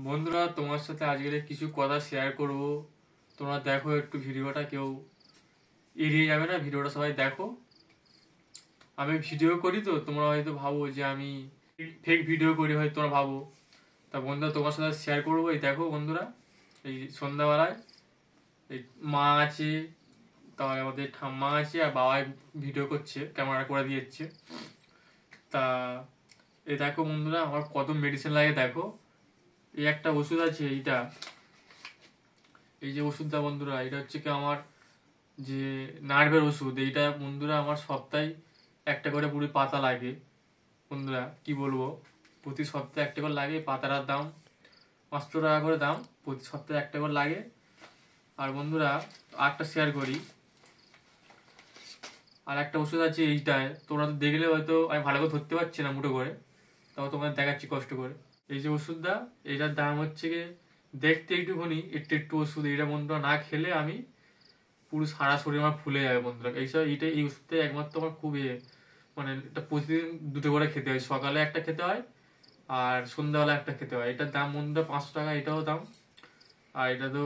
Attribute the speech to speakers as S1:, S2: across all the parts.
S1: বন্ধুরা, তোমার সাথে আজকে কিছু কথা শেয়ার করব। তোমরা দেখো একটু ভিডিওটা, কেউ এড়িয়ে যাবে না, ভিডিওটা সবাই দেখো। আমি ভিডিও করি তো তোমরা হয়তো ভাবো যে আমি ফেক ভিডিও করি, হয়তো তোমরা ভাবো। তা বন্ধুরা, তোমার সাথে শেয়ার করবো। এই দেখো বন্ধুরা, এই সন্ধ্যাবেলায় এই মা আছে, তারপরে আমাদের ঠাম্মা আছে, আর বাবা ভিডিও করছে, ক্যামেরা করে দিয়েছে। তা এই দেখো বন্ধুরা, আমার কত মেডিসিন লাগে দেখো। এই একটা ওষুধ আছে, এইটা, এই যে ওষুধটা বন্ধুরা, এটা হচ্ছে কি আমার যে নার্ভের ওষুধ। এইটা বন্ধুরা আমার সপ্তাহে একটা করে পুরো পাতা লাগে। বন্ধুরা কি বলবো, প্রতি সপ্তাহে একটা করে লাগে। পাতাটার দাম 500 টাকা করে দাম, প্রতি সপ্তাহে একটা করে লাগে। আর বন্ধুরা আরেকটা শেয়ার করি, আর একটা ওষুধ আছে এইটায়, তোমরা তো দেখলে হয়তো আমি ভালো করে ধরতে পারছি না মুঠো করে, তাও তোমাদের দেখাচ্ছি কষ্ট করে। এই যে ওষুধটা, এইটার দাম হচ্ছে গিয়ে দেখতে একটুখানি একটু একটু ওষুধ। এইটা বন্ধুরা না খেলে আমি পুরো সারা শরীর আমার ফুলে যাবে বন্ধুরা। এই ওষুধটা একমাত্র আমার খুব মানে এটা প্রতিদিন দুটো করে খেতে হয়, সকালে একটা খেতে হয় আর সন্ধ্যাবেলা একটা খেতে হয়। এটার দাম বন্ধুরা 500 টাকা, এটাও দাম। আর এটা তো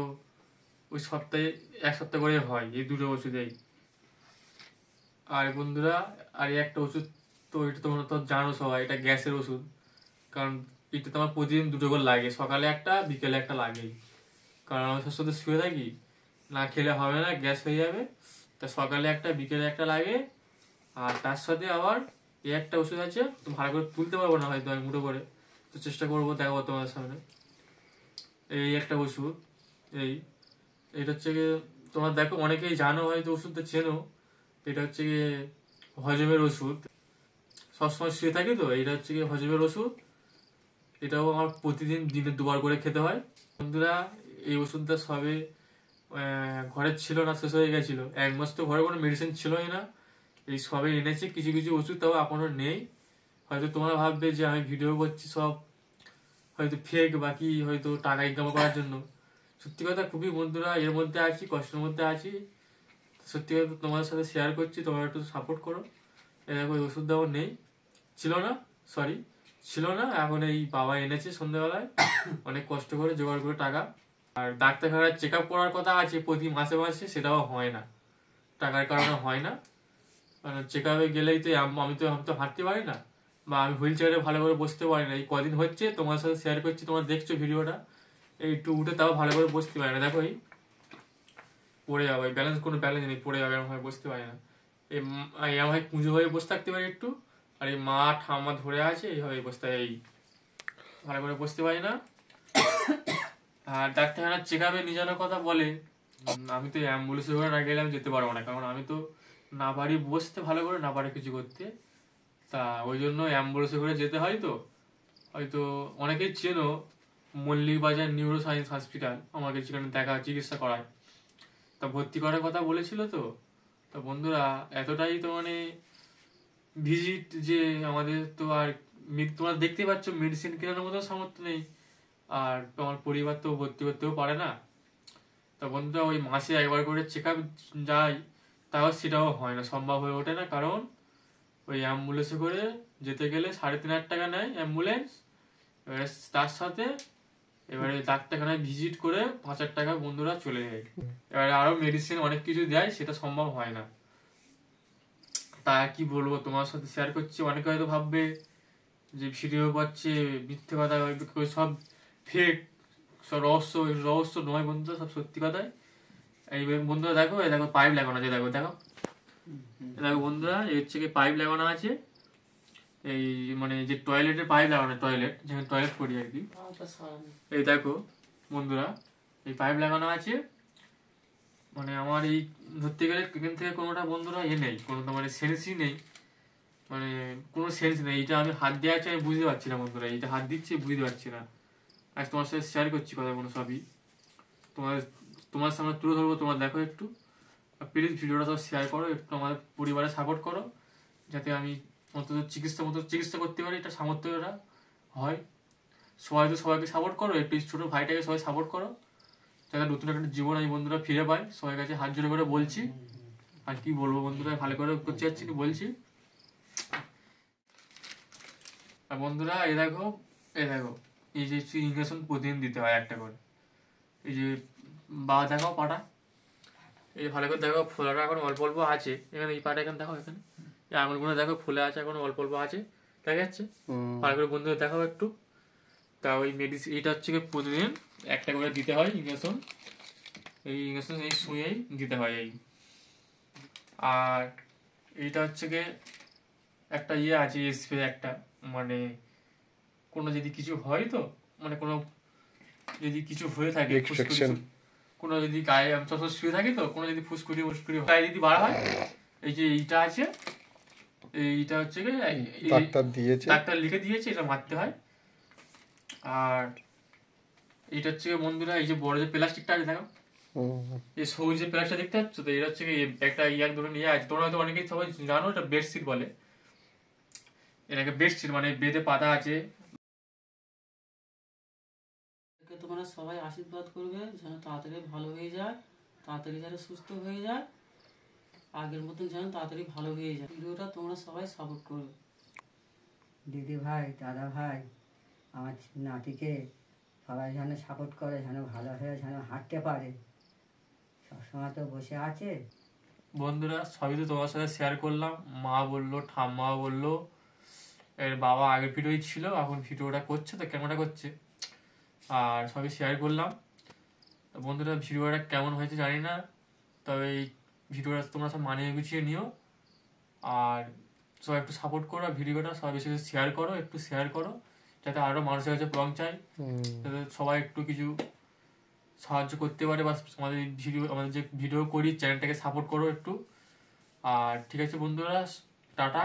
S1: ওই সপ্তাহে এক সপ্তাহ করে হয় এই দুটো ওষুধেই। আর বন্ধুরা আর এই একটা ওষুধ, তো এটা তোমরা তো জানো সবাই, এটা গ্যাসের ওষুধ। কারণ এটা তোমার প্রতিদিন দুটো করে লাগে, সকালে একটা বিকেলে একটা লাগেই। কারণ আমি সাথে শুয়ে থাকি, না খেলে হবে না, গ্যাস হয়ে যাবে। তা সকালে একটা বিকেলে একটা লাগে। আর তার সাথে আবার এই একটা ওষুধ আছে, তো ভালো করে তুলতে পারবো না হয়তো আমি মুঠো করে, তো চেষ্টা করবো দেখাবো তোমাদের সামনে। এই একটা ওষুধ, এই এটা হচ্ছে গিয়ে তোমরা দেখো অনেকেই জানো, হয়তো ওষুধটা চেনো। এটা হচ্ছে গিয়ে হজমের ওষুধ। সবসময় শুয়ে থাকি তো, এটা হচ্ছে গিয়ে হজমের ওষুধ। এটাও আমার প্রতিদিন দিনে দুবার করে খেতে হয় বন্ধুরা। এই ওষুধটা সবে ঘরে ছিল না, শেষ হয়ে গেছিল। 1 মাস তো ঘরে কোনো মেডিসিন ছিলই না। এই সবে এনেছি কিছু কিছু ওষুধ, তাও এখনো নেই। হয়তো তোমরা ভাববে যে আমি ভিডিও করছি সব হয়তো ফেক, বাকি হয়তো টাকা ইনকাম করার জন্য। সত্যি কথা খুবই বন্ধুরা এর মধ্যে আছি, কষ্টের মধ্যে আছি। সত্যি কথা তোমাদের সাথে শেয়ার করছি, তোমরা একটু সাপোর্ট করো। এরকম ওষুধ দেওয়া নেই, ছিল না, সরি, ছিল না। এখন এই বাবা এনেছে সন্ধ্যাবেলায়, অনেক কষ্ট করে জোগাড় করে টাকা। আর ডাক্তারখানায় চেক আপ করার কথা আছে প্রতি মাসে মাসে, সেটাও হয় না, টাকার কারণে হয় না। চেক আপে গেলেই তো আমি তো হাঁটতে পারি না, বা আমি হুইল চেয়ারে ভালো করে বসতে পারি না। এই কদিন হচ্ছে তোমার সাথে শেয়ার করছি, তোমরা দেখছো ভিডিওটা, এই একটু উঠে তাও ভালো করে বসতে পারি না। দেখো এই পড়ে যাবো, কোনো ব্যালেন্স নেই, পড়ে যাবে, এরকম ভাবে বসতে পারি না। এরকম ভাবে কুঁজো হয়ে বসে থাকতে পারি একটু, আর এই মা ঠাম্মা ধরে আছে এইভাবে বসতে হয়, এই ভালো করে বসতে পারি না। আর ডাক্তারখানার চেক আপে নিয়ে যাওয়ার কথা বলে, আমি তো অ্যাম্বুলেন্সে করে না গেলে আমি যেতে পারবো না। কারণ আমি তো না পারি বসতে ভালো করে, না পারি কিছু করতে। তা ওই জন্য অ্যাম্বুলেন্সে করে যেতে হয়। তো হয়তো অনেকেই চেনো, মল্লিক বাজার নিউরো সায়েন্স হসপিটাল, আমাকে সেখানে চিকিৎসা করায়। তা ভর্তি করার কথা বলেছিল। তো তা বন্ধুরা এতটাই তো মানে ভিজিট, যে আমাদের তো আর তোমরা দেখতে পাচ্ছ মেডিসিন কেনার মতো সামর্থ্য নেই। আর তোমার পরিবার তো ভর্তি করতেও পারে না। তা বন্ধুরা ওই মাসে একবার করে চেক আপ যাই, তাও সেটাও হয় না, সম্ভব হয়ে ওঠে না। কারণ ওই অ্যাম্বুলেন্সে করে যেতে গেলে 3,500 টাকা নেয় অ্যাম্বুলেন্স। এবারে তার সাথে এবারে ডাক্তারখানায় ভিজিট করে 5,000 টাকা বন্ধুরা চলে যায়। এবারে আরো মেডিসিন অনেক কিছু দেয়, সেটা সম্ভব হয় না। তা কি বলবো, তোমার সাথে শেয়ার করছি। অনেকে হয়তো ভাববে যে ভিডিও করছে মিথ্যে কথা, সব ফেক, সব রহস্য। রহস্য নয় বন্ধুরা, সব সত্যি কথাই। এই বন্ধুরা দেখো, এই দেখো পাইপ লাগানো আছে, দেখো দেখো দেখো বন্ধুরা, এই হচ্ছে কি পাইপ লাগানো আছে। এই মানে যে টয়লেটের পাইপ লাগানো, টয়লেট যেখানে টয়লেট করি আর কি। এই দেখো বন্ধুরা, এই পাইপ লাগানো আছে। মানে আমার এই ধরতে গেলে এখান থেকে কোনোটা বন্ধুরা নেই, কোনো তো মানে সেন্সই নেই, মানে কোনো সেন্স নেই। এটা আমি হাত দিয়ে আছি, আমি বুঝতে পারছি না বন্ধুরা, এইটা হাত দিচ্ছি বুঝতে পারছি না। আজ তোমার সাথে শেয়ার করছি কথাগুলো সবই, তোমার তোমার সামনে তুলে ধরবো। তোমরা দেখো একটু, প্লিজ ভিডিওটা সব শেয়ার করো, একটু আমার পরিবারে সাপোর্ট করো, যাতে আমি অন্তত চিকিৎসা করতে পারি, এটা সামর্থ্যটা হয়। সবাই তো সবাইকে সাপোর্ট করো, একটু ছোটো ভাইটাকে সবাই সাপোর্ট করো, যাতে নতুন একটা জীবন এই বন্ধুরা ফিরে পায়। সবার কাছে হাত জোড়ে করে বলছি। আর কি বলবো বন্ধুরা, ভালো করে করতে যাচ্ছি বলছি। আর বন্ধুরা এই দেখো, এই দেখো এই যে ইঞ্জেকশন প্রতিদিন দিতে হয় একটা করে। এই যে বাবা দেখাও পাটা, এই ভালো করে দেখো, ফোলাটা এখন অল্প অল্প আছে এখানে, এই পাটা এখানে দেখো, এখানে এই আঙুলগুলো দেখো ফুলে আছে, এখন অল্প অল্প আছে, দেখা যাচ্ছে? ভালো করে বন্ধুদের দেখাও একটু। তা ওই মেডিসিন এটা হচ্ছে কি প্রতিদিন একটা করে দিতে হয় ইঞ্জেকশন, এই ইঞ্জেকশন এই সুইয়েই দিতে হয় এই। আর এইটা হচ্ছে কি একটা ইয়ে আছে স্প্রে একটা, মানে কোনো যদি কিছু হয় তো, মানে কোনো যদি কিছু হয়ে থাকে ফুসকুড়ি, কোনো যদি গায়ে আমি সবসময় শুয়ে থাকি তো, কোনো যদি ফুসকুড়ি মুসকুড়ি গায়ে যদি বার হয়, এই যে এইটা আছে, এইটা হচ্ছে কি ডাক্তার লিখে দিয়েছে, এটা মারতে হয়। আর এইটা হচ্ছে বন্ধুরা এই যে বড় যে প্লাস্টিকটা আছে দেখো, এই সবুজ যে প্লাস্টিক দেখতে পাচ্ছ তো, এটা হচ্ছে একটা ইয়ার ধরে নিয়ে আছে, তোমরা হয়তো অনেকেই সবাই জানো, এটা বেডশিট বলে, এটাকে বেডশিট মানে বেদে পাতা আছে।
S2: তোমরা সবাই আশীর্বাদ করবে যেন তাড়াতাড়ি ভালো হয়ে যায়, তাড়াতাড়ি যেন সুস্থ হয়ে যায়, আগের মতন যেন তাড়াতাড়ি ভালো হয়ে যায়। ভিডিওটা তোমরা সবাই সাপোর্ট করবে।
S3: দিদি ভাই, দাদা ভাই, আমার নাতিকে সবাই যেন সাপোর্ট করে, যেন ভালো হয়ে যেন হাঁটতে পারে, সবসময় তো বসে আছে।
S1: বন্ধুরা সবই তো তোমার সাথে শেয়ার করলাম, মা বললো, ঠাম্মা বললো, এর বাবা আগের ভিডিওই ছিল, এখন ভিডিওটা করছে তো ক্যামেরা করছে, আর সবই শেয়ার করলাম। বন্ধুরা ভিডিওটা কেমন হয়েছে জানি না, তবে এই ভিডিওটা তোমরা সব মানিয়ে গুছিয়ে নিও, আর সবাই একটু সাপোর্ট করো, ভিডিওটা সবাই বেশি বেশি শেয়ার করো, একটু শেয়ার করো, যাতে আরও মানুষের কাছে পৌঁছায়, যাতে সবাই একটু কিছু সাহায্য করতে পারে, বা আমাদের যে ভিডিও করি চ্যানেলটাকে সাপোর্ট করো একটু। আর ঠিক আছে বন্ধুরা, টাটা।